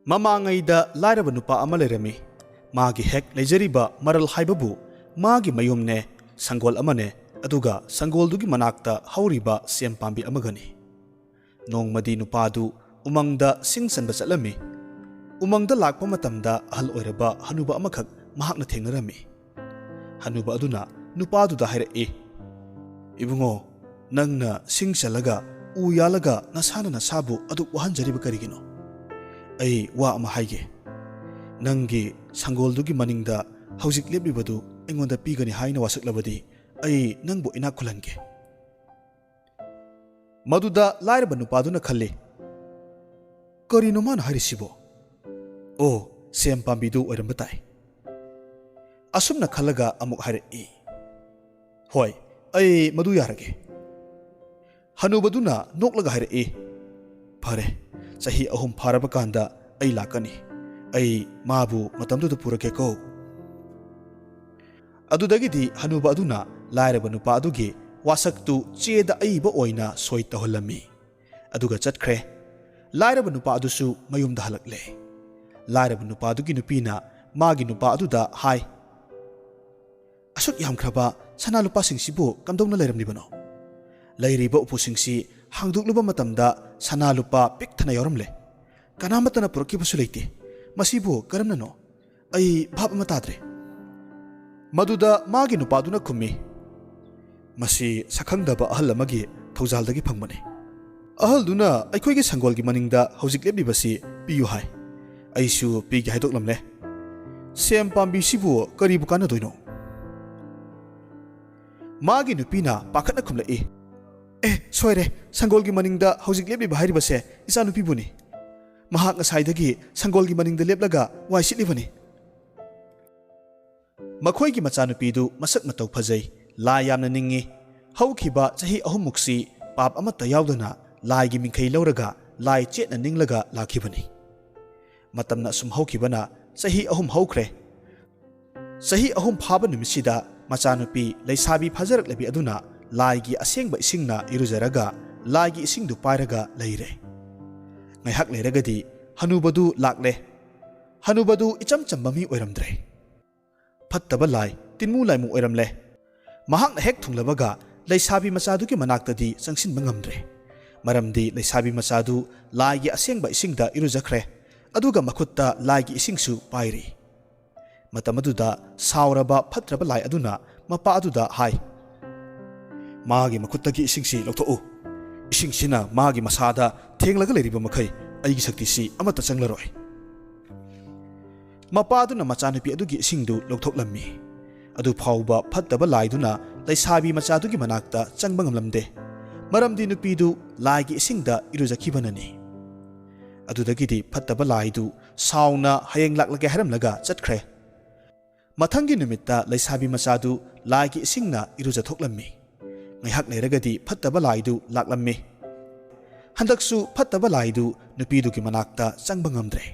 ꯃꯃꯥꯡꯉꯩꯗ ꯂꯥꯏꯔꯕ ꯅꯨꯄꯥ ꯑꯃ ꯂꯩꯔꯝꯃꯤ꯫ ꯃꯥꯒꯤ ꯍꯦꯛ ꯂꯩꯖꯔꯤꯕ ꯃꯔꯜ ꯍꯥꯏꯕꯕꯨ ꯃꯥꯒꯤ ꯃꯌꯨꯝꯅꯦ, ꯁꯪꯒꯣꯜ ꯑꯃꯅꯦ, ꯑꯗꯨꯒ ꯁꯪꯒꯣꯜꯗꯨꯒꯤ ꯃꯅꯥꯛꯇ ꯍꯧꯔꯤꯕ ꯁꯦꯝ ꯄꯥꯝꯕꯤ ꯑꯃꯒꯅꯤ꯫ ꯅꯣꯡꯃꯗꯤ ꯅꯨꯄꯥꯗꯨ ꯎꯃꯪꯗ ꯁꯤꯡ ꯆꯟꯕ ꯆꯠꯂꯝꯃꯤ꯫ ꯎꯃꯪꯗ ꯂꯥꯛꯄ ꯃꯇꯝꯗ ꯑꯍꯜ ꯑꯣꯏꯔꯕ ꯍꯅꯨꯕ ꯑꯃꯈꯛ ꯃꯍꯥꯛꯅ ꯊꯦꯡꯅꯔꯝꯃꯤ꯫ ꯍꯅꯨꯕ ꯑꯗꯨꯅ ꯅꯨꯄꯥꯗꯨꯗ ꯍꯥꯏꯔꯛꯏ, "ꯏꯕꯨꯡꯉꯣ, ꯅꯪꯅ ꯁꯤꯡ ꯆꯜꯂꯒ ꯎ ꯌꯥꯜꯂꯒ ꯅꯁꯥꯅ ꯅꯁꯥꯕꯨ ꯑꯗꯨꯛ ꯋꯥꯍꯟꯖꯔꯤꯕ ꯀꯔꯤꯒꯤꯅꯣ? ꯑꯩ ꯋꯥ ꯑꯃ ꯍꯥꯏꯒꯦ꯫ ꯅꯪꯒꯤ ꯁꯪꯒꯣꯜꯗꯨꯒꯤ ꯃꯅꯤꯡꯗ ꯍꯧꯖꯤꯛ ꯂꯦꯞꯂꯤꯕꯗꯨ ꯑꯩꯉꯣꯟꯗ ꯄꯤꯒꯅꯤ ꯍꯥꯏꯅ ꯋꯥꯁꯛꯂꯕꯗꯤ ꯑꯩ ꯅꯪꯕꯨ ꯏꯅꯥꯛ ꯈꯨꯜꯍꯟꯒꯦ." ꯃꯗꯨꯗ ꯂꯥꯏꯔꯕ ꯅꯨꯄꯥꯗꯨꯅ ꯈꯜꯂꯤ, ꯀꯔꯤꯅꯣ ꯃꯥꯅ ꯍꯥꯏꯔꯤꯁꯤꯕꯣ? ꯑꯣ, ꯁꯦꯝ ꯄꯥꯝꯕꯤꯗꯨ ꯑꯣꯏꯔꯝꯕ ꯇꯥꯏ꯫ ꯑꯁꯨꯝꯅ ꯈꯜꯂꯒ ꯑꯃꯨꯛ ꯍꯥꯏꯔꯛꯏ, "ꯍꯣꯏ, ꯑꯩ ꯃꯗꯨ ꯌꯥꯔꯒꯦ." ꯍꯅꯨꯕꯗꯨꯅ ꯅꯣꯛꯂꯒ ꯍꯥꯏꯔꯛꯏ, "ꯐꯔꯦ, ꯆꯍꯤ 3 ꯐꯥꯔꯕ ꯀꯥꯟꯗ ꯑꯩ ꯂꯥꯛꯀꯅꯤ꯫ ꯑꯩ ꯃꯥꯕꯨ ꯃꯇꯝꯗꯨꯗ ꯄꯨꯔꯛꯀꯦꯀꯣ." ꯑꯗꯨꯗꯒꯤꯗꯤ ꯍꯅꯨꯕ ꯑꯗꯨꯅ ꯂꯥꯏꯔꯕ ꯅꯨꯄꯥ ꯑꯗꯨꯒꯤ ꯋꯥꯁꯛꯇꯨ ꯆꯦꯗ ꯑꯏꯕ ꯑꯣꯏꯅ ꯁꯣꯏ ꯇꯧꯍꯜꯂꯝꯃꯤ, ꯑꯗꯨꯒ ꯆꯠꯈ꯭ꯔꯦ꯫ ꯂꯥꯏꯔꯕ ꯅꯨꯄꯥ ꯑꯗꯨꯁꯨ ꯃꯌꯨꯝꯗ ꯍꯜꯂꯛꯂꯦ꯫ ꯂꯥꯏꯔꯕ ꯅꯨꯄꯥꯗꯨꯒꯤ ꯅꯨꯄꯤꯅ ꯃꯥꯒꯤ ꯅꯨꯄꯥ ꯑꯗꯨꯗ ꯍꯥꯏ, "ꯑꯁꯨꯛ ꯌꯥꯝꯈ꯭ꯔꯕ ꯁꯅꯥ ꯂꯨꯄꯥꯁꯤꯡꯁꯤꯕꯨ ꯀꯝꯗꯧꯅ ꯂꯩꯔꯝꯂꯤꯕꯅꯣ? ꯂꯩꯔꯤꯕ ꯎꯄꯨꯁꯤꯡꯁꯤ ꯍꯥꯡꯗꯣꯛꯂꯨꯕ ꯃꯇꯝꯗ ꯁꯅꯥ ꯂꯨꯄꯥ ꯄꯤꯛ ꯊꯟꯅ ꯌꯥꯎꯔꯝꯂꯦ꯫ ꯀꯅꯥꯃꯠꯇꯅ ꯄꯨꯔꯛꯈꯤꯕꯁꯨ ꯂꯩꯇꯦ꯫ ꯃꯁꯤꯕꯨ ꯀꯔꯝꯅꯅꯣ? ꯑꯩ ꯚꯥꯞ ꯑꯃ ꯇꯥꯗ꯭ꯔꯦ." ꯃꯗꯨꯗ ꯃꯥꯒꯤ ꯅꯨꯄꯥꯗꯨꯅ ꯈꯨꯝꯃꯤ, "ꯃꯁꯤ ꯁꯛꯈꯪꯗꯕ ꯑꯍꯜ ꯑꯃꯒꯤ ꯊꯧꯖꯥꯜꯗꯒꯤ ꯐꯪꯕꯅꯤ꯫ ꯑꯍꯜꯗꯨꯅ ꯑꯩꯈꯣꯏꯒꯤ ꯁꯪꯒꯣꯜꯒꯤ ꯃꯅꯤꯡꯗ ꯍꯧꯖꯤꯛ ꯂꯦꯞꯂꯤꯕꯁꯤ ꯄꯤꯌꯨ ꯍꯥꯏ꯫ ꯑꯩꯁꯨ ꯄꯤꯒꯦ ꯍꯥꯏꯗꯣꯛꯂꯝꯂꯦ꯫ ꯁꯦꯝ ꯄꯥꯝꯕꯤꯁꯤꯕꯨ ꯀꯔꯤꯕꯨ ꯀꯥꯟꯅꯗꯣꯏꯅꯣ?" ꯃꯥꯒꯤ ꯅꯨꯄꯤꯅ ꯄꯥꯈꯠꯅ ꯈꯨꯝꯂꯛꯏ, "ꯁꯣꯏꯔꯦ, ꯁꯪꯒꯣꯜꯒꯤ ꯃꯅꯤꯡꯗ ꯍꯧꯖꯤꯛ ꯂꯦꯞꯂꯤꯕ ꯍꯥꯏꯔꯤꯕꯁꯦ ꯏꯆꯥꯅꯨꯄꯤꯕꯨꯅꯤ꯫ ꯃꯍꯥꯛ ꯉꯁꯥꯏꯗꯒꯤ ꯁꯪꯒꯣꯜꯒꯤ ꯃꯅꯤꯡꯗ ꯂꯦꯞꯂꯒ ꯋꯥꯏ ꯁꯤꯠꯂꯤꯕꯅꯤ." ꯃꯈꯣꯏꯒꯤ ꯃꯆꯥꯅꯨꯄꯤꯗꯨ ꯃꯁꯛ ꯃꯇꯧ ꯐꯖꯩ, ꯂꯥꯏ ꯌꯥꯝꯅ ꯅꯤꯡꯉꯤ꯫ ꯍꯧꯈꯤꯕ ꯆꯍꯤ 3 ꯄꯥꯞ ꯑꯃꯠꯇ ꯌꯥꯎꯗꯅ ꯂꯥꯏꯒꯤ ꯃꯤꯡꯈꯩ ꯂꯧꯔꯒ ꯂꯥꯏ ꯆꯦꯠꯅ ꯅꯤꯡꯂꯒ ꯂꯥꯛꯈꯤꯕꯅꯤ꯫ ꯃꯇꯝꯅ ꯑꯁꯨꯝ ꯍꯧꯈꯤꯕꯅ ꯆꯍꯤ 3 ꯍꯧꯈ꯭ꯔꯦ꯫ ꯆꯍꯤ 3 ꯐꯥꯕ ꯅꯨꯃꯤꯠꯁꯤꯗ ꯃꯆꯥꯅꯨꯄꯤ ꯂꯩꯁꯥꯕꯤ ꯐꯖꯔꯛꯂꯕꯤ ꯑꯗꯨꯅ ꯂꯥꯏꯒꯤ ꯑꯁꯦꯡꯕ ꯏꯁꯤꯡꯅ ꯏꯔꯨꯖꯔꯒ ꯂꯥꯏꯒꯤ ꯏꯁꯤꯡꯗꯨ ꯄꯥꯏꯔꯒ ꯂꯩꯔꯦ꯫ ꯉꯥꯏꯍꯥꯛ ꯂꯩꯔꯒꯗꯤ ꯍꯅꯨꯕꯗꯨ ꯂꯥꯛꯂꯦ꯫ ꯍꯅꯨꯕꯗꯨ ꯏꯆꯝ ꯆꯝꯕ ꯃꯤ ꯑꯣꯏꯔꯝꯗ꯭ꯔꯦ꯫ ꯐꯠꯇꯕ ꯂꯥꯏ, ꯇꯤꯟꯃꯨ ꯂꯥꯏꯃꯨ ꯑꯣꯏꯔꯝꯂꯦ꯫ ꯃꯍꯥꯛꯅ ꯍꯦꯛ ꯊꯨꯡꯂꯕꯒ ꯂꯩꯁꯥꯕꯤ ꯃꯆꯥꯗꯨꯒꯤ ꯃꯅꯥꯛꯇꯗꯤ ꯆꯪꯁꯤꯟꯕ ꯉꯝꯗ꯭ꯔꯦ꯫ ꯃꯔꯝꯗꯤ ꯂꯩꯁꯥꯕꯤ ꯃꯆꯥꯗꯨ ꯂꯥꯏꯒꯤ ꯑꯁꯦꯡꯕ ꯏꯁꯤꯡꯗ ꯏꯔꯨꯖꯈ꯭ꯔꯦ, ꯑꯗꯨꯒ ꯃꯈꯨꯠꯇ ꯂꯥꯏꯒꯤ ꯏꯁꯤꯡꯁꯨ ꯄꯥꯏꯔꯤ꯫ ꯃꯇꯝ ꯑꯗꯨꯗ ꯁꯥꯎꯔꯕ ꯐꯠꯇ꯭ꯔꯕ ꯂꯥꯏ ꯑꯗꯨꯅ ꯃꯄꯥ ꯑꯗꯨꯗ ꯍꯥꯏ, "ꯃꯥꯒꯤ ꯃꯈꯨꯠꯇꯒꯤ ꯏꯁꯤꯡꯁꯤ ꯂꯧꯊꯣꯛꯎ꯫ ꯏꯁꯤꯡꯁꯤꯅ ꯃꯥꯒꯤ ꯃꯁꯥꯗ ꯊꯦꯡꯂꯒ ꯂꯩꯔꯤꯕ ꯃꯈꯩ ꯑꯩꯒꯤ ꯁꯛꯇꯤꯁꯤ ꯑꯃꯠꯇ ꯆꯪꯂꯔꯣꯏ." ꯃꯄꯥꯗꯨꯅ ꯃꯆꯥꯅꯨꯄꯤ ꯑꯗꯨꯒꯤ ꯏꯁꯤꯡꯗꯨ ꯂꯧꯊꯣꯛꯂꯝꯃꯤ꯫ ꯑꯗꯨ ꯐꯥꯎꯕ ꯐꯠꯇꯕ ꯂꯥꯏꯗꯨꯅ ꯂꯩꯁꯥꯕꯤ ꯃꯆꯥꯗꯨꯒꯤ ꯃꯅꯥꯛꯇ ꯆꯪꯕ ꯉꯝꯂꯝꯗꯦ, ꯃꯔꯝꯗꯤ ꯅꯨꯄꯤꯗꯨ ꯂꯥꯏꯒꯤ ꯏꯁꯤꯡꯗ ꯏꯔꯨꯖꯈꯤꯕꯅꯅꯤ꯫ ꯑꯗꯨꯗꯒꯤꯗꯤ ꯐꯠꯇꯕ ꯂꯥꯏꯗꯨ ꯁꯥꯎꯅ ꯍꯌꯦꯡ ꯂꯥꯛꯂꯒꯦ ꯍꯥꯏꯔꯝꯂꯒ ꯆꯠꯈ꯭ꯔꯦ꯫ ꯃꯊꯪꯒꯤ ꯅꯨꯃꯤꯠꯇ ꯂꯩꯁꯥꯕꯤ ꯃꯆꯥꯗꯨ ꯂꯥꯏꯒꯤ ꯏꯁꯤꯡꯅ ꯏꯔꯨꯖꯊꯣꯛꯂꯝꯃꯤ꯫ ꯉꯥꯏꯍꯥꯛ ꯂꯩꯔꯒꯗꯤ ꯐꯠꯇꯕ ꯂꯥꯏꯗꯨ ꯂꯥꯛꯂꯝꯃꯤ꯫ ꯍꯟꯗꯛꯁꯨ ꯐꯠꯇꯕ ꯂꯥꯏꯗꯨ ꯅꯨꯄꯤꯗꯨꯒꯤ ꯃꯅꯥꯛꯇ ꯆꯪꯕ ꯉꯝꯗ꯭ꯔꯦ꯫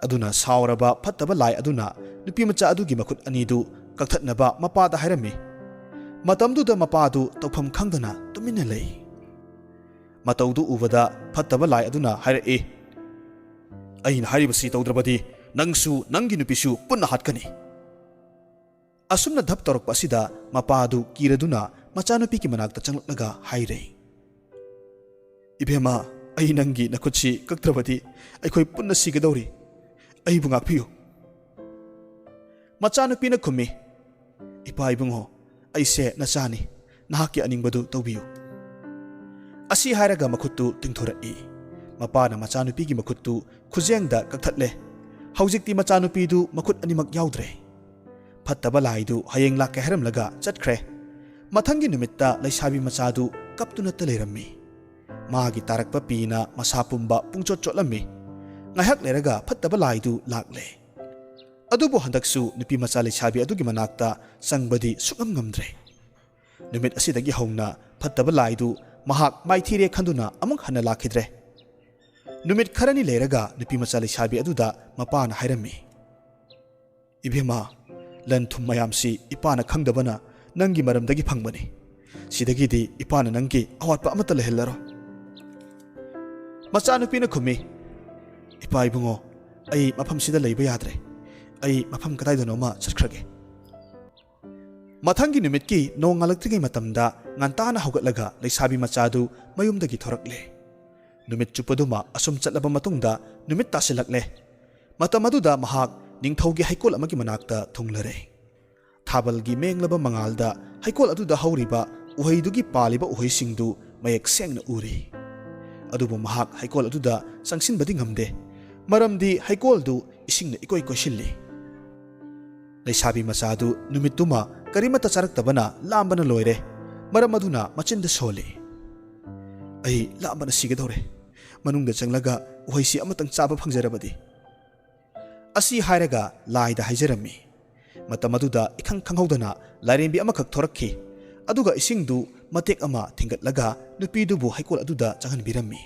ꯑꯗꯨꯅ ꯁꯥꯎꯔꯕ ꯐꯠꯇꯕ ꯂꯥꯏ ꯑꯗꯨꯅ ꯅꯨꯄꯤ ꯃꯆꯥ ꯑꯗꯨꯒꯤ ꯃꯈꯨꯠ ꯑꯅꯤꯗꯨ ꯀꯛꯊꯠꯅꯕ ꯃꯄꯥꯗ ꯍꯥꯏꯔꯝꯃꯤ꯫ ꯃꯇꯝꯗꯨꯗ ꯃꯄꯥꯗꯨ ꯇꯧꯐꯝ ꯈꯪꯗꯅ ꯇꯨꯃꯤꯟꯅ ꯂꯩ꯫ ꯃꯇꯧꯗꯨ ꯎꯕꯗ ꯐꯠꯇꯕ ꯂꯥꯏ ꯑꯗꯨꯅ ꯍꯥꯏꯔꯛꯏ, "ꯑꯩꯅ ꯍꯥꯏꯔꯤꯕꯁꯤ ꯇꯧꯗ꯭ꯔꯕꯗꯤ ꯅꯪꯁꯨ ꯅꯪꯒꯤ ꯅꯨꯄꯤꯁꯨ ꯄꯨꯟꯅ ꯍꯥꯠꯀꯅꯤ." ꯑꯁꯨꯝꯅ ꯙꯞ ꯇꯧꯔꯛꯄ ꯑꯁꯤꯗ ꯃꯄꯥꯗꯨ ꯀꯤꯔꯗꯨꯅ ꯃꯆꯥꯅꯨꯄꯤꯒꯤ ꯃꯅꯥꯛꯇ ꯆꯪꯂꯛꯂꯒ ꯍꯥꯏꯔꯦ, "ꯏꯕꯦꯝꯃ, ꯑꯩ ꯅꯪꯒꯤ ꯅꯈꯨꯠꯁꯤ ꯀꯛꯇ꯭ꯔꯕꯗꯤ ꯑꯩꯈꯣꯏ ꯄꯨꯟꯅ ꯁꯤꯒꯗꯧꯔꯤ꯫ ꯑꯩꯕꯨ ꯉꯥꯛꯄꯤꯌꯨ." ꯃꯆꯥꯅꯨꯄꯤꯅ ꯈꯨꯝꯃꯤ, "ꯏꯄꯥ ꯏꯕꯨꯡꯉꯣ, ꯑꯩꯁꯦ ꯅꯆꯥꯅꯤ, ꯅꯍꯥꯛꯀꯤ ꯑꯅꯤꯡꯕꯗꯨ ꯇꯧꯕꯤꯌꯨ." ꯑꯁꯤ ꯍꯥꯏꯔꯒ ꯃꯈꯨꯠꯇꯨ ꯇꯤꯡꯊꯣꯔꯛꯏ꯫ ꯃꯄꯥꯅ ꯃꯆꯥꯅꯨꯄꯤꯒꯤ ꯃꯈꯨꯠꯇꯨ ꯈꯨꯖꯦꯡꯗ ꯀꯛꯊꯠꯂꯦ꯫ ꯍꯧꯖꯤꯛꯇꯤ ꯃꯆꯥꯅꯨꯄꯤꯗꯨ ꯃꯈꯨꯠ ꯑꯅꯤꯃꯛ ꯌꯥꯎꯗ꯭ꯔꯦ꯫ ꯐꯠꯇꯕ ꯂꯥꯏꯗꯨ ꯍꯌꯦꯡ ꯂꯥꯛꯀꯦ ꯍꯥꯏꯔꯝꯂꯒ ꯆꯠꯈ꯭ꯔꯦ꯫ ꯃꯊꯪꯒꯤ ꯅꯨꯃꯤꯠꯇ ꯂꯩꯁꯥꯕꯤ ꯃꯆꯥꯗꯨ ꯀꯞꯇꯨꯅꯇ ꯂꯩꯔꯝꯃꯤ꯫ ꯃꯥꯒꯤ ꯇꯥꯔꯛꯄ ꯄꯤꯅ ꯃꯁꯥ ꯄꯨꯝꯕ ꯄꯨꯡꯆꯣꯠ ꯆꯣꯠꯂꯝꯃꯤ꯫ ꯉꯥꯏꯍꯥꯛ ꯂꯩꯔꯒ ꯐꯠꯇꯕ ꯂꯥꯏꯗꯨ ꯂꯥꯛꯂꯦ꯫ ꯑꯗꯨꯕꯨ ꯍꯟꯗꯛꯁꯨ ꯅꯨꯄꯤ ꯃꯆꯥ ꯂꯩꯁꯥꯕꯤ ꯑꯗꯨꯒꯤ ꯃꯅꯥꯛꯇ ꯆꯪꯕꯗꯤ ꯁꯨꯛꯉꯝ ꯉꯝꯗ꯭ꯔꯦ꯫ ꯅꯨꯃꯤꯠ ꯑꯁꯤꯗꯒꯤ ꯍꯧꯅ ꯐꯠꯇꯕ ꯂꯥꯏꯗꯨ ꯃꯍꯥꯛ ꯃꯥꯏꯊꯤꯔꯦ ꯈꯟꯗꯨꯅ ꯑꯃꯨꯛ ꯍꯟꯅ ꯂꯥꯛꯈꯤꯗ꯭ꯔꯦ꯫ ꯅꯨꯃꯤꯠ ꯈꯔꯅꯤ ꯂꯩꯔꯒ ꯅꯨꯄꯤ ꯃꯆꯥ ꯂꯩꯁꯥꯕꯤ ꯑꯗꯨꯗ ꯃꯄꯥꯅ ꯍꯥꯏꯔꯝꯃꯤ, "ꯏꯕꯦꯝꯃ, ꯂꯟ ꯊꯨꯝ ꯃꯌꯥꯝꯁꯤ ꯏꯄꯥꯅ ꯈꯪꯗꯕꯅ ꯅꯪꯒꯤ ꯃꯔꯝꯗꯒꯤ ꯐꯪꯕꯅꯤ꯫ ꯁꯤꯗꯒꯤꯗꯤ ꯏꯄꯥꯅ ꯅꯪꯒꯤ ꯑꯋꯥꯠꯄ ꯑꯃꯠꯇ ꯂꯩꯍꯜꯂꯔꯣꯏ." ꯃꯆꯥꯅꯨꯄꯤꯅ ꯈꯨꯝꯃꯤ, ꯏꯄꯥ ꯏꯕꯨꯡꯉꯣ ꯑꯩ ꯃꯐꯝꯁꯤꯗ ꯂꯩꯕ ꯌꯥꯗ꯭ꯔꯦ ꯑꯩ ꯃꯐꯝ ꯀꯗꯥꯏꯗꯅꯣꯃ ꯆꯠꯈ꯭ꯔꯒꯦ ꯃꯊꯪꯒꯤ ꯅꯨꯃꯤꯠꯀꯤ ꯅꯣꯡ ꯉꯥꯜꯂꯛꯇ꯭ꯔꯤꯉꯩ ꯃꯇꯝꯗ ꯉꯟꯇꯥꯅ ꯍꯧꯒꯠꯂꯒ ꯂꯩꯁꯥꯕꯤ ꯃꯆꯥꯗꯨ ꯃꯌꯨꯝꯗꯒꯤ ꯊꯣꯔꯛꯂꯦ ꯅꯨꯃꯤꯠ ꯆꯨꯞꯄꯗꯨꯃ ꯑꯁꯨꯝ ꯆꯠꯂꯕ ꯃꯇꯨꯡꯗ ꯅꯨꯃꯤꯠ ꯇꯥꯁꯤꯜꯂꯛꯂꯦ ꯃꯇꯝ ꯑꯗꯨꯗ ꯃꯍꯥꯛ ꯅꯤꯡꯊꯧꯒꯤ ꯍꯩꯀꯣꯜ ꯑꯃꯒꯤ ꯃꯅꯥꯛꯇ ꯊꯨꯡꯂꯔꯦ ꯊꯥꯕꯜꯒꯤ ꯃꯦꯡꯂꯕ ꯃꯉꯥꯜꯗ ꯍꯩꯀꯣꯜ ꯑꯗꯨꯗ ꯍꯧꯔꯤꯕ ꯎꯍꯩꯗꯨꯒꯤ ꯄꯥꯜꯂꯤꯕ ꯎꯍꯩꯁꯤꯡꯗꯨ ꯃꯌꯦꯛ ꯁꯦꯡꯅ ꯎꯔꯤ ꯑꯗꯨꯕꯨ ꯃꯍꯥꯛ ꯍꯩꯀꯣꯜ ꯑꯗꯨꯗ ꯆꯪꯁꯤꯟꯕꯗꯤ ꯉꯝꯗꯦ ꯃꯔꯝꯗꯤ ꯍꯩꯀꯣꯜꯗꯨ ꯏꯁꯤꯡꯅ ꯏꯀꯣꯏ ꯀꯣꯏꯁꯤꯜꯂꯤ ꯂꯩꯁꯥꯕꯤ ꯃꯆꯥꯗꯨ ꯅꯨꯃꯤꯠꯇꯨꯃ ꯀꯔꯤꯃꯠꯇ ꯆꯥꯔꯛꯇꯕꯅ ꯂꯥꯝꯕꯅ ꯂꯣꯏꯔꯦ ꯃꯔꯝ ꯑꯗꯨꯅ ꯃꯆꯤꯟꯗ ꯁꯣꯜꯂꯤ ꯑꯩ ꯂꯥꯝꯕꯅ ꯁꯤꯒꯗꯧꯔꯦ ꯃꯅꯨꯡꯗ ꯆꯪꯂꯒ ꯎꯍꯩꯁꯤ ꯑꯃꯇꯪ ꯆꯥꯕ ꯐꯪꯖꯔꯕꯗꯤ ꯑꯁꯤ ꯍꯥꯏꯔꯒ ꯂꯥꯏꯗ ꯍꯥꯏꯖꯔꯝꯃꯤ ꯃꯇꯝ ꯑꯗꯨꯗ ꯏꯈꯪ ꯈꯪꯍꯧꯗꯅ ꯂꯥꯏꯔꯦꯝꯕꯤ ꯑꯃꯈꯛ ꯊꯣꯔꯛꯈꯤ ꯑꯗꯨꯒ ꯏꯁꯤꯡꯗꯨ ꯃꯇꯦꯛ ꯑꯃ ꯊꯤꯡꯒꯠꯂꯒ ꯅꯨꯄꯤꯗꯨꯕꯨ ꯍꯩꯀꯣꯜ ꯑꯗꯨꯗ ꯆꯪꯍꯟꯕꯤꯔꯝꯃꯤ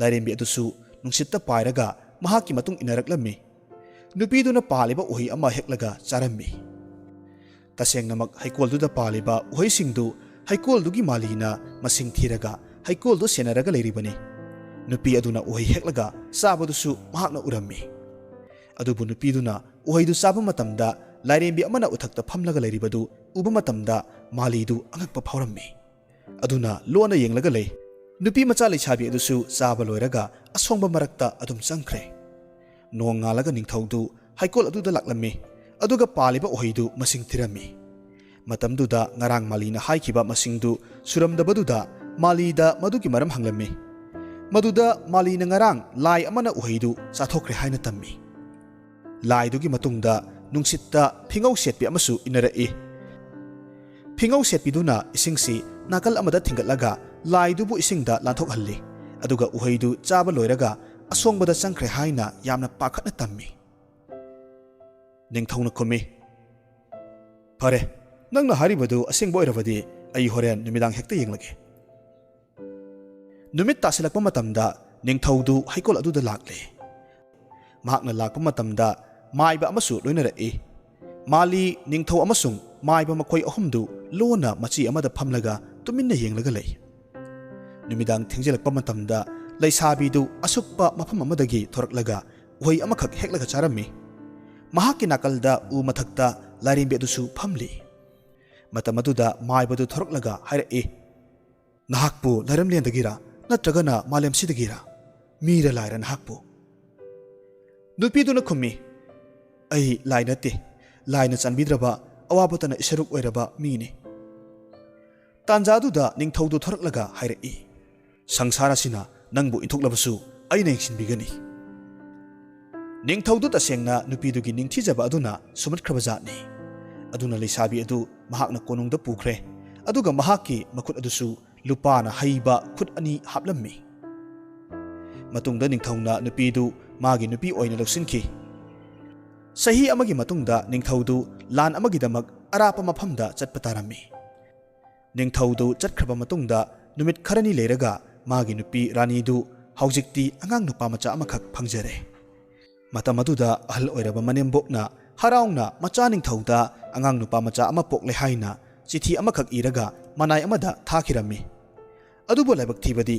ꯂꯥꯏꯔꯦꯝꯕꯤ ꯑꯗꯨꯁꯨ ꯅꯨꯡꯁꯤꯠꯇ ꯄꯥꯏꯔꯒ ꯃꯍꯥꯛꯀꯤ ꯃꯇꯨꯡ ꯏꯟꯅꯔꯛꯂꯝꯃꯤ ꯅꯨꯄꯤꯗꯨꯅ ꯄꯥꯜꯂꯤꯕ ꯎꯍꯩ ꯑꯃ ꯍꯦꯛꯂꯒ ꯆꯥꯔꯝꯃꯤ ꯇꯁꯦꯡꯅꯃꯛ ꯍꯩꯀꯣꯜꯗꯨꯗ ꯄꯥꯜꯂꯤꯕ ꯎꯍꯩꯁꯤꯡꯗꯨ ꯍꯩꯀꯣꯜꯗꯨꯒꯤ ꯃꯥꯂꯤꯅ ꯃꯁꯤꯡ ꯊꯤꯔꯒ ꯍꯩꯀꯣꯜꯗꯨ ꯁꯦꯟꯅꯔꯒ ꯂꯩꯔꯤꯕꯅꯤ ꯅꯨꯄꯤ ꯑꯗꯨꯅ ꯎꯍꯩ ꯍꯦꯛꯂꯒ ꯆꯥꯕꯗꯨꯁꯨ ꯃꯍꯥꯛꯅ ꯎꯔꯝꯃꯤ ꯑꯗꯨꯕꯨ ꯅꯨꯄꯤꯗꯨꯅ ꯎꯍꯩꯗꯨ ꯆꯥꯕ ꯃꯇꯝꯗ ꯂꯥꯏꯔꯦꯝꯕꯤ ꯑꯃꯅ ꯎꯊꯛꯇ ꯐꯝꯂꯒ ꯂꯩꯔꯤꯕꯗꯨ ꯎꯕ ꯃꯇꯝꯗ ꯃꯥꯂꯤꯗꯨ ꯑꯉꯛꯄ ꯐꯥꯎꯔꯝꯃꯤ ꯑꯗꯨꯅ ꯂꯣꯟꯅ ꯌꯦꯡꯂꯒ ꯂꯩ ꯅꯨꯄꯤ ꯃꯆꯥ ꯂꯩꯁꯥꯕꯤ ꯑꯗꯨꯁꯨ ꯆꯥꯕ ꯂꯣꯏꯔꯒ ꯑꯁꯣꯡꯕ ꯃꯔꯛꯇ ꯑꯗꯨꯝ ꯆꯪꯈ꯭ꯔꯦ ꯅꯣꯡ ꯉꯥꯜꯂꯒ ꯅꯤꯡꯊꯧꯗꯨ ꯍꯩꯀꯣꯜ ꯑꯗꯨꯗ ꯂꯥꯛꯂꯝꯃꯤ ꯑꯗꯨꯒ ꯄꯥꯜꯂꯤꯕ ꯎꯍꯩꯗꯨ ꯃꯁꯤꯡ ꯊꯤꯔꯝꯃꯤ ꯃꯇꯝꯗꯨꯗ ꯉꯔꯥꯡ ꯃꯥꯂꯤꯅ ꯍꯥꯏꯈꯤꯕ ꯃꯁꯤꯡꯗꯨ ꯁꯨꯔꯝꯗꯕꯗꯨꯗ ꯃꯥꯂꯤꯗ ꯃꯗꯨꯒꯤ ꯃꯔꯝ ꯍꯪꯂꯝꯃꯤ ꯃꯗꯨꯗ ꯃꯥꯂꯤꯅ ꯉꯔꯥꯡ ꯂꯥꯏ ꯑꯃꯅ ꯎꯍꯩꯗꯨ ꯆꯥꯊꯣꯛꯈ꯭ꯔꯦ ꯍꯥꯏꯅ ꯇꯝꯃꯤ ꯂꯥꯏꯗꯨꯒꯤ ꯃꯇꯨꯡꯗ ꯅꯨꯡꯁꯤꯠꯇ ꯐꯤꯉꯧ ꯁꯦꯠꯄꯤ ꯑꯃꯁꯨ ꯏꯟꯅꯔꯛꯏ ꯐꯤꯉꯧ ꯁꯦꯠꯄꯤꯗꯨꯅ ꯏꯁꯤꯡꯁꯤ ꯅꯥꯀꯜ ꯑꯃꯗ ꯊꯤꯡꯒꯠꯂꯒ ꯂꯥꯏꯗꯨꯕꯨ ꯏꯁꯤꯡꯗ ꯂꯥꯟꯊꯣꯛꯍꯜꯂꯤ ꯑꯗꯨꯒ ꯎꯍꯩꯗꯨ ꯆꯥꯕ ꯂꯣꯏꯔꯒ ꯑꯁꯣꯡꯕꯗ ꯆꯪꯈ꯭ꯔꯦ ꯍꯥꯏꯅ ꯌꯥꯝꯅ ꯄꯥꯈꯠꯅ ꯇꯝꯃꯤ ꯅꯤꯡꯊꯧꯅ ꯈꯨꯝꯃꯤ ꯐꯔꯦ ꯅꯪꯅ ꯍꯥꯏꯔꯤꯕꯗꯨ ꯑꯁꯦꯡꯕ ꯑꯣꯏꯔꯕꯗꯤ ꯑꯩ ꯍꯣꯔꯦꯟ ꯅꯨꯃꯤꯗꯥꯡ ꯍꯦꯛꯇ ꯌꯦꯡꯂꯒꯦ ꯅꯨꯃꯤꯠ ꯇꯥꯁꯤꯜꯂꯛꯄ ꯃꯇꯝꯗ ꯅꯤꯡꯊꯧꯗꯨ ꯍꯩꯀꯣꯜ ꯑꯗꯨꯗ ꯂꯥꯛꯂꯦ ꯃꯍꯥꯛꯅ ꯂꯥꯛꯄ ꯃꯇꯝꯗ ꯃꯥꯏꯕ ꯑꯃꯁꯨ ꯂꯣꯏꯅꯔꯛꯏ ꯃꯥꯂꯤ ꯅꯤꯡꯊꯧ ꯑꯃꯁꯨꯡ ꯃꯥꯏꯕ ꯃꯈꯣꯏ ꯑꯍꯨꯝꯗꯨ ꯂꯣꯟꯅ ꯃꯆꯤ ꯑꯃꯗ ꯐꯝꯂꯒ ꯇꯨꯃꯤꯟꯅ ꯌꯦꯡꯂꯒ ꯂꯩ ꯅꯨꯃꯤꯗꯥꯡ ꯊꯦꯡꯖꯤꯜꯂꯛꯄ ꯃꯇꯝꯗ ꯂꯩꯁꯥꯕꯤꯗꯨ ꯑꯁꯨꯛꯄ ꯃꯐꯝ ꯑꯃꯗꯒꯤ ꯊꯣꯔꯛꯂꯒ ꯎꯍꯩ ꯑꯃꯈꯛ ꯍꯦꯛꯂꯒ ꯆꯥꯔꯝꯃꯤ ꯃꯍꯥꯛꯀꯤ ꯅꯥꯀꯜꯗ ꯎ ꯃꯊꯛꯇ ꯂꯥꯏꯔꯦꯝꯕꯤ ꯑꯗꯨꯁꯨ ꯐꯝꯂꯤ ꯃꯇꯝ ꯑꯗꯨꯗ ꯃꯥꯏꯕꯗꯨ ꯊꯣꯔꯛꯂꯒ ꯍꯥꯏꯔꯛꯏ ꯅꯍꯥꯛꯄꯨ ꯂꯩꯔꯝꯂꯦꯟꯗꯒꯤꯔ ꯅꯠꯇ꯭ꯔꯒꯅ ꯃꯥꯂꯦꯝꯁꯤꯗꯒꯤꯔ ꯃꯤꯔ ꯂꯥꯏꯔ ꯅꯍꯥꯛꯄꯨ ꯅꯨꯄꯤꯗꯨꯅ ꯈꯨꯝꯃꯤ ꯑꯩ ꯂꯥꯏ ꯅꯠꯇꯦ ꯂꯥꯏꯅ ꯆꯥꯟꯕꯤꯗ꯭ꯔꯕ ꯑꯋꯥꯕꯇꯅ ꯏꯁꯔꯨꯛ ꯑꯣꯏꯔꯕ ꯃꯤꯅꯤ ꯇꯥꯟꯖꯥꯗꯨꯗ ꯅꯤꯡꯊꯧꯗꯨ ꯊꯣꯔꯛꯂꯒ ꯍꯥꯏꯔꯛꯏ ꯁꯪꯁꯥꯔ ꯑꯁꯤꯅ ꯅꯪꯕꯨ ꯏꯟꯊꯣꯛꯂꯕꯁꯨ ꯑꯩꯅ ꯌꯦꯡꯁꯤꯟꯕꯤꯒꯅꯤ ꯅꯤꯡꯊꯧꯗꯨ ꯇꯁꯦꯡꯅ ꯅꯨꯄꯤꯗꯨꯒꯤ ꯅꯤꯡꯊꯤꯖꯕ ꯑꯗꯨꯅ ꯁꯨꯃꯠꯈ꯭ꯔꯕ ꯖꯥꯠꯅꯤ ꯑꯗꯨꯅ ꯂꯩꯁꯥꯕꯤ ꯑꯗꯨ ꯃꯍꯥꯛꯅ ꯀꯣꯅꯨꯡꯗ ꯄꯨꯈ꯭ꯔꯦ ꯑꯗꯨꯒ ꯃꯍꯥꯛꯀꯤ ꯃꯈꯨꯠ ꯑꯗꯨꯁꯨ ꯂꯨꯄꯥꯅ ꯍꯩꯕ ꯈꯨꯠ ꯑꯅꯤ ꯍꯥꯞꯂꯝꯃꯤ ꯃꯇꯨꯡꯗ ꯅꯤꯡꯊꯧꯅ ꯅꯨꯄꯤꯗꯨ ꯃꯥꯒꯤ ꯅꯨꯄꯤ ꯑꯣꯏꯅ ꯂꯧꯁꯤꯟꯈꯤ ꯆꯍꯤ ꯑꯃꯒꯤ ꯃꯇꯨꯡꯗ ꯅꯤꯡꯊꯧꯗꯨ ꯂꯥꯟ ꯑꯃꯒꯤꯗꯃꯛ ꯑꯔꯥꯞꯄ ꯃꯐꯝꯗ ꯆꯠꯄ ꯇꯥꯔꯝꯃꯤ ꯅꯤꯡꯊꯧꯗꯨ ꯆꯠꯈ꯭ꯔꯕ ꯃꯇꯨꯡꯗ ꯅꯨꯃꯤꯠ ꯈꯔꯅꯤ ꯂꯩꯔꯒ ꯃꯥꯒꯤ ꯅꯨꯄꯤ ꯔꯥꯅꯤꯗꯨ ꯍꯧꯖꯤꯛꯇꯤ ꯑꯉꯥꯡ ꯅꯨꯄꯥ ꯃꯆꯥ ꯑꯃꯈꯛ ꯐꯪꯖꯔꯦ ꯃꯇꯝ ꯑꯗꯨꯗ ꯑꯍꯜ ꯑꯣꯏꯔꯕ ꯃꯅꯦꯝꯕꯣꯛꯅ ꯍꯔꯥꯎꯅ ꯃꯆꯥ ꯅꯤꯡꯊꯧꯗ ꯑꯉꯥꯡ ꯅꯨꯄꯥ ꯃꯆꯥ ꯑꯃ ꯄꯣꯛꯂꯦ ꯍꯥꯏꯅ ꯆꯤꯊꯤ ꯑꯃꯈꯛ ꯏꯔꯒ ꯃꯅꯥꯏ ꯑꯃꯗ ꯊꯥꯈꯤꯔꯝꯃꯤ ꯑꯗꯨꯕꯨ ꯂꯥꯏꯕꯛ ꯊꯤꯕꯗꯤ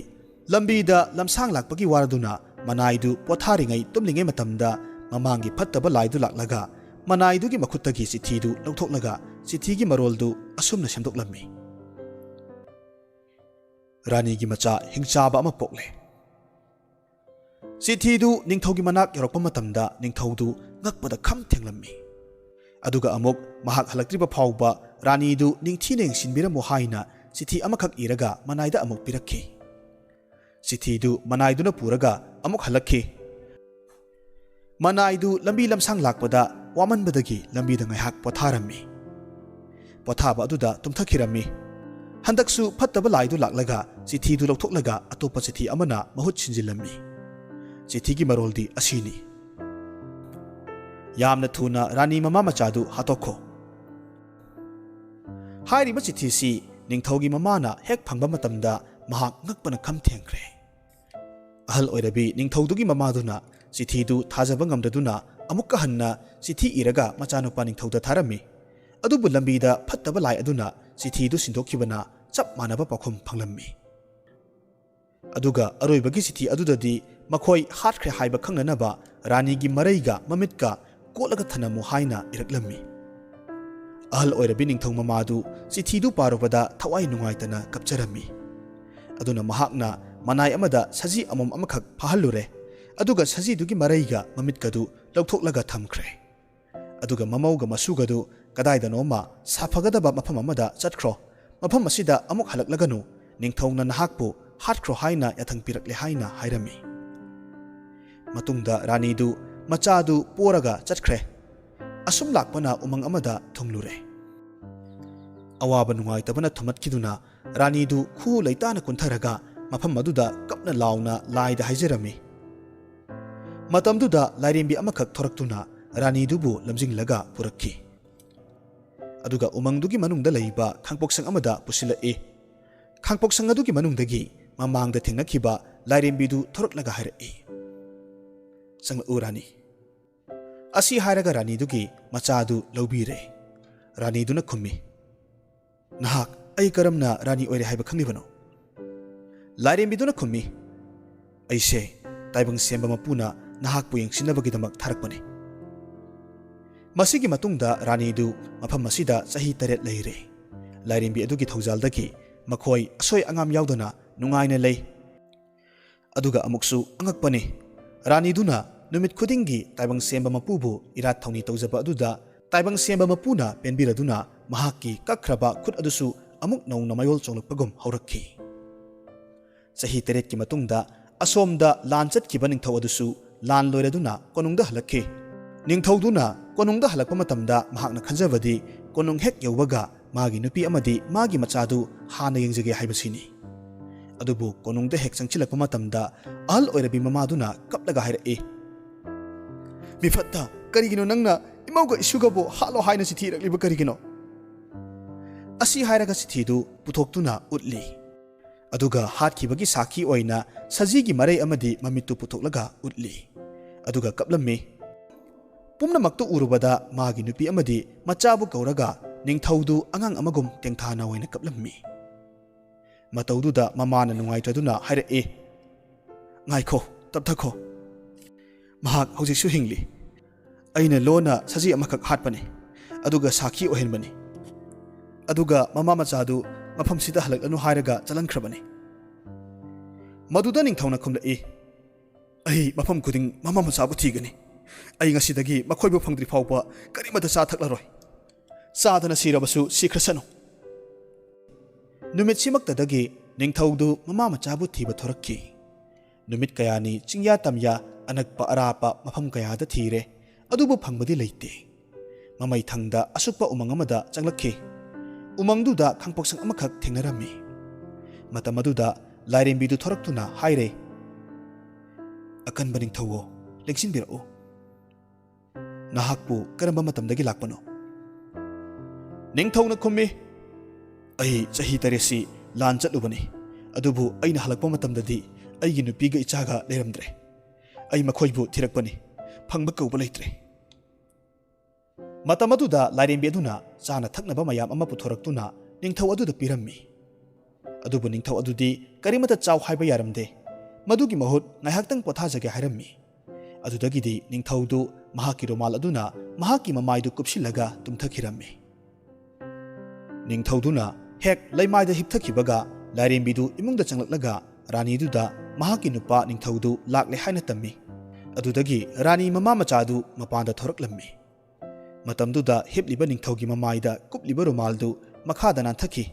ꯂꯝꯕꯤꯗ ꯂꯝꯁꯥꯡ ꯂꯥꯛꯄꯒꯤ ꯋꯥꯔꯗꯨꯅ ꯃꯅꯥꯏꯗꯨ ꯄꯣꯊꯥꯔꯤꯉꯩ ꯇꯨꯝꯂꯤꯉꯩ ꯃꯇꯝꯗ ꯃꯃꯥꯡꯒꯤ ꯐꯠꯇꯕ ꯂꯥꯏꯗꯨ ꯂꯥꯛꯂꯒ ꯃꯅꯥꯏꯗꯨꯒꯤ ꯃꯈꯨꯠꯇꯒꯤ ꯆꯤꯊꯤꯗꯨ ꯂꯧꯊꯣꯛꯂꯒ ꯆꯤꯊꯤꯒꯤ ꯃꯔꯣꯜꯗꯨ ꯑꯁꯨꯝꯅ ꯁꯦꯝꯗꯣꯛꯂꯝꯃꯤ ꯔꯥꯅꯤꯒꯤ ꯃꯆꯥ ꯍꯤꯡꯆꯥꯕ ꯑꯃ ꯄꯣꯛꯂꯦ ꯆꯤꯊꯤꯗꯨ ꯅꯤꯡꯊꯧꯒꯤ ꯃꯅꯥꯛ ꯌꯧꯔꯛꯄ ꯃꯇꯝꯗ ꯅꯤꯡꯊꯧꯗꯨ ꯉꯛꯄꯗ ꯈꯝ ꯊꯦꯡꯂꯝꯃꯤ ꯑꯗꯨꯒ ꯑꯃꯨꯛ ꯃꯍꯥꯛ ꯍꯜꯂꯛꯇ꯭ꯔꯤꯕ ꯐꯥꯎꯕ ꯔꯥꯅꯤꯗꯨ ꯅꯤꯡꯊꯤꯅ ꯌꯦꯡꯁꯤꯟꯕꯤꯔꯝꯃꯨ ꯍꯥꯏꯅ ꯆꯤꯊꯤ ꯑꯃꯈꯛ ꯏꯔꯒ ꯃꯅꯥꯏꯗ ꯑꯃꯨꯛ ꯄꯤꯔꯛꯈꯤ ꯆꯤꯊꯤꯗꯨ ꯃꯅꯥꯏꯗꯨꯅ ꯄꯨꯔꯒ ꯑꯃꯨꯛ ꯍꯜꯂꯛꯈꯤ ꯃꯅꯥꯏꯗꯨ ꯂꯝꯕꯤ ꯂꯝꯁꯥꯡ ꯂꯥꯛꯄꯗ ꯋꯥꯃꯟꯕꯗꯒꯤ ꯂꯝꯕꯤꯗ ꯉꯥꯏꯍꯥꯛ ꯄꯣꯊꯥꯔꯝꯃꯤ ꯄꯣꯊꯥꯕ ꯑꯗꯨꯗ ꯇꯨꯝꯊꯈꯤꯔꯝꯃꯤ ꯍꯟꯗꯛꯁꯨ ꯐꯠꯇꯕ ꯂꯥꯏꯗꯨ ꯂꯥꯛꯂꯒ ꯆꯤꯊꯤꯗꯨ ꯂꯧꯊꯣꯛꯂꯒ ꯑꯇꯣꯞꯄ ꯆꯤꯊꯤ ꯑꯃꯅ ꯃꯍꯨꯠ ꯁꯤꯟꯖꯤꯜꯂꯝꯃꯤ ꯆꯤꯊꯤꯒꯤ ꯃꯔꯣꯜꯗꯤ ꯑꯁꯤꯅꯤ ꯌꯥꯝꯅ ꯊꯨꯅ ꯔꯥꯅꯤ ꯃꯃꯥ ꯃꯆꯥꯗꯨ ꯍꯥꯠꯇꯣꯛꯈꯣ ꯍꯥꯏꯔꯤꯕ ꯆꯤꯊꯤꯁꯤ ꯅꯤꯡꯊꯧꯒꯤ ꯃꯃꯥꯅ ꯍꯦꯛ ꯐꯪꯕ ꯃꯇꯝꯗ ꯃꯍꯥꯛ ꯉꯛꯄꯅ ꯈꯝ ꯊꯦꯡꯈ꯭ꯔꯦ ꯑꯍꯜ ꯑꯣꯏꯔꯕꯤ ꯅꯤꯡꯊꯧꯗꯨꯒꯤ ꯃꯃꯥꯗꯨꯅ ꯆꯤꯊꯤꯗꯨ ꯊꯥꯖꯕ ꯉꯝꯗꯗꯨꯅ ꯑꯃꯨꯛꯀ ꯍꯟꯅ ꯆꯤꯊꯤ ꯏꯔꯒ ꯃꯆꯥꯅꯨꯄꯥ ꯅꯤꯡꯊꯧꯗ ꯊꯥꯔꯝꯃꯤ ꯑꯗꯨꯕꯨ ꯂꯝꯕꯤꯗ ꯐꯠꯇꯕ ꯂꯥꯏ ꯑꯗꯨꯅ ꯆꯤꯊꯤꯗꯨ ꯁꯤꯟꯗꯣꯛꯈꯤꯕꯅ ꯆꯞ ꯃꯥꯟꯅꯕ ꯄꯥꯎꯈꯨꯝ ꯐꯪꯂꯝꯃꯤ ꯑꯗꯨꯒ ꯑꯔꯣꯏꯕꯒꯤ ꯆꯤꯊꯤ ꯑꯗꯨꯗꯗꯤ मखोई हाटख्रे हाइबा खंगनबा रानी की मरईगा ममितका कोलगा थनमु हाइना इरकलम्मी अहल ओइरबि निंगथौ ममादु चिठीदु पारोबदा थवाई नुंगाइतना कपचरम्मी अदुना महाकना मनाय अमदा सजी अमम अमखक फहल्लुरे अदुगा सजीदुगी मरईगा ममितकदु लौथोक्लगा थमख्रे अदुगा ममौगा मसुगदु कदाइदनोमा साफगदबा मफम अमदा चटख्रो मफम असिदा अमुक हलक्लगनु निंगथौना नहाकपु हाटख्रो हाइना याथंग पिरकले हाइना हाइरम्मी मतुंगदा रानीदु मचादु पोरगा चटख्रे असुम लाकपना उमंग अमदा थुंगलुरे अवाब नुंगाइतबना थुमतकिदुना रानीदु खु लैताना कुंथरगा मफम मदुदा कपना लाउना लाइदा हाइजरम्मी मतमदुदा लाइरेंबी अमखक थोरक्तुना रानीदुबु लमजिंगलगा पुरक्खी अदुगा उमंगदुगी मनुंगदा लैबा खांगपोक्संग अमदा पुसिलए खांगपोक्संग अदुगी मनुंगदगी ममांगदा थेंगनखिबा लाइरेंबीदु थोरक्लगा हाइरए संगलउ रानी असी हायरगा रानीदुगी मचादु लौबीरे रानीदुना खुम्मी नहाक अई करमना रानी ओइरे हाइबा खंगिबनो लाइरेंबीदुना खुम्मी अइसे ताइबंग सेंबा मपुना नहाकपु येंसिनबगिदमक थारकपने मसिगी मतुंगदा रानीदु मफम मसिदा चही 8 लेरे लाइरेंबी अदुगी थौजालदगी मखोई असोय अंगाम यावदना नुंगाइना लei अदुगा अमुकसु अंगकपने रानीदुना नुमित खुदिंगी ताइबंग सेंबा मपुबु इरात थौनी तौजबा अदुदा ताइबंग सेंबा मपुना पेनबिरदुना महाकी कखरबा खुद अदुसु अमुक नौना मयोल चोंगलपगुम हौरक्खी चही 8 की मतुंगदा असोमदा लान चटकिबा निंगथौ अदुसु लान लोइरदुना कोनुंगदा हलक्खी निंगथौदुना कोनुंगदा हलक्पा मतमदा महाकना खंजबदी कोनुंग हेक यौबगा मागी नुपी अमदी मागी मचादु हाना यंजगे हाइबसिनी अदुबु कोनुंगदा हेक चंगचिलक्पा मतमदा अहल ओइरबी ममादुना कपलगा हाइरए मिफत्ता करिगिनो नंगना इमौगा इशुगबो हालो हाइना चिठीरक्लिबा करिगिनो असी हाइरगा चिठीदु पुथोक्तुना उतली अदुगा हाटखिबगी साखी ओइना सजीगी मरै अमदी ममित्तु पुथोक्लगा उतली अदुगा कपलम्मी पुमनमक्तु उरुबदा मागी नुपी अमदी मचाबु कौरगा निंगथौदु अंगांग अमगुम तेंथाना ओइना कपलम्मी मतौदुदा ममाना नुंगाइत्रदुना हाइरए ngaiko tapthakho mahak hojiksu hingli aina lona saji amakak hatpane aduga sakhi ohenbani aduga mama machadu mafam sida halaklanu hairaga chalankhrabani maduda ningthauna khumlai ai mafam kuding mama machabu thigani ai ngasidagi makhoibu phangdri phawpa karimata cha thaklaroi sadana sirabasu sikrasanu numit simaktadagi ningthaudu mama machabu thiba thorakki numit kayani chingya tamya anakpa arapa mafam kayada thire adubu phangbadi leite mamai thangda asukpa umang amada changlakhi umangduda khangpoksang amakhak thengnarami matamaduda lairembidu thoraktuna haire akan baning thawo leksin birao nahakpu karamba matamdagi lakpano ningthawna khummi ai chahi taresi lan chatlubani adubu aina halakpa matamdadi aigi nupiga ichaga leramdre ai makhoibu thirakpani phangba kauba leitre matamaduda lairembi aduna chana thaknaba mayam ama puthoraktuna ningthau aduda pirammi adubu ningthau adudi karimata chaw haiba yaramde madugi mahut ngaihaktang pothajage hairammi adudagidi ningthaudu mahaki romal aduna mahaki mamaidu kupsilaga tumthakirammi ningthauduna hek laimaida hipthakibaga lairembidu imungda changlaklaga raniduda mahaki nupa ningthaudu lakle haina tammi adudagi rani mama machadu mapanda thoraklammi matamduda hipliba ningthaugi mamaida kupliba romaldu makhada nanthaki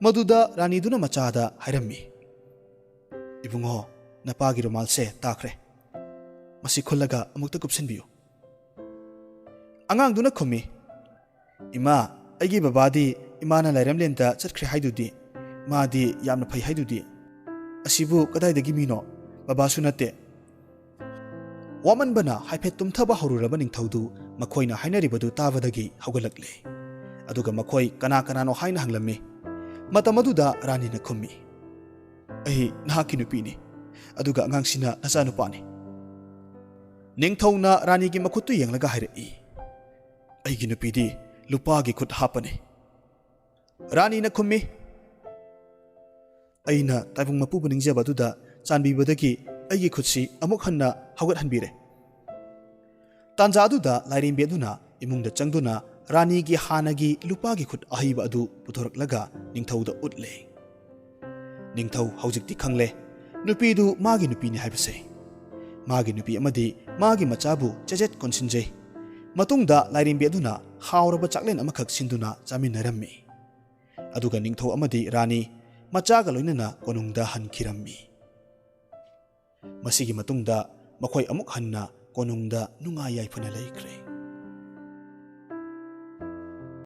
maduda raniduna machada hairammi ibungo napagi romalse takre masi khollaga amukta kupsinbiyo angangduna khumi ima aigi babadi imana lairamlenta chatkre haidudi madi yamna phai haidudi asibu kadaidagi mino babasu nate waman bana haiphet tumthaba horuraba ningthaudu makhoina hainaribadu tabadagi haugalakle aduga makhoi kana kana no haina hanglamme matamaduda rani na khummi ai nahaki nupini aduga angangsina nacha nupani ningthauna rani gi makhuttu yenglaga hairei ai gi nupidi lupa gi khut hapane rani na khummi aina taibung mapu buningjaba duda chanbibadagi ꯑꯩꯒꯤ ꯈꯨꯠꯁꯤ ꯑꯃꯨꯛ ꯍꯟꯅ ꯍꯧꯒꯠꯍꯟꯕꯤꯔꯦ꯫ ꯇꯥꯟꯖꯥ ꯑꯗꯨꯗ ꯂꯥꯏꯔꯦꯝꯕꯤ ꯑꯗꯨꯅ ꯏꯃꯨꯡꯗ ꯆꯪꯗꯨꯅ ꯔꯥꯅꯤꯒꯤ ꯍꯥꯟꯅꯒꯤ ꯂꯨꯄꯥꯒꯤ ꯈꯨꯠ ꯑꯍꯩꯕ ꯑꯗꯨ ꯄꯨꯊꯣꯔꯛꯂꯒ ꯅꯤꯡꯊꯧꯗ ꯎꯠꯂꯦ꯫ ꯅꯤꯡꯊꯧ ꯍꯧꯖꯤꯛꯇꯤ ꯈꯪꯂꯦ ꯅꯨꯄꯤꯗꯨ ꯃꯥꯒꯤ ꯅꯨꯄꯤꯅꯤ ꯍꯥꯏꯕꯁꯦ꯫ ꯃꯥꯒꯤ ꯅꯨꯄꯤ ꯑꯃꯗꯤ ꯃꯥꯒꯤ ꯃꯆꯥꯕꯨ ꯆꯦꯖꯦꯠ ꯀꯣꯟꯁꯤꯟꯖꯩ꯫ ꯃꯇꯨꯡꯗ ꯂꯥꯏꯔꯦꯝꯕꯤ ꯑꯗꯨꯅ ꯍꯥꯎꯔꯕ ꯆꯥꯛꯂꯦꯟ ꯑꯃꯈꯛ ꯁꯤꯟꯗꯨꯅ ꯆꯥꯃꯤꯟꯅꯔꯝꯃꯤ꯫ ꯑꯗꯨꯒ ꯅꯤꯡꯊꯧ ꯑꯃꯗꯤ ꯔꯥꯅꯤ ꯃꯆꯥꯒ ꯂꯣꯏꯅꯅ ꯀꯣꯅꯨꯡꯗ ꯍꯟꯈꯤꯔꯝꯃꯤ꯫ ꯃꯁꯤꯒꯤ ꯃꯇꯨꯡꯗ ꯃꯈꯣꯏ ꯑꯃꯨꯛ ꯍꯟꯅ ꯀꯣꯅꯨꯡꯗ ꯅꯨꯡꯉꯥꯏ ꯌꯥꯏꯐꯅ ꯂꯩꯈ꯭ꯔꯦ꯫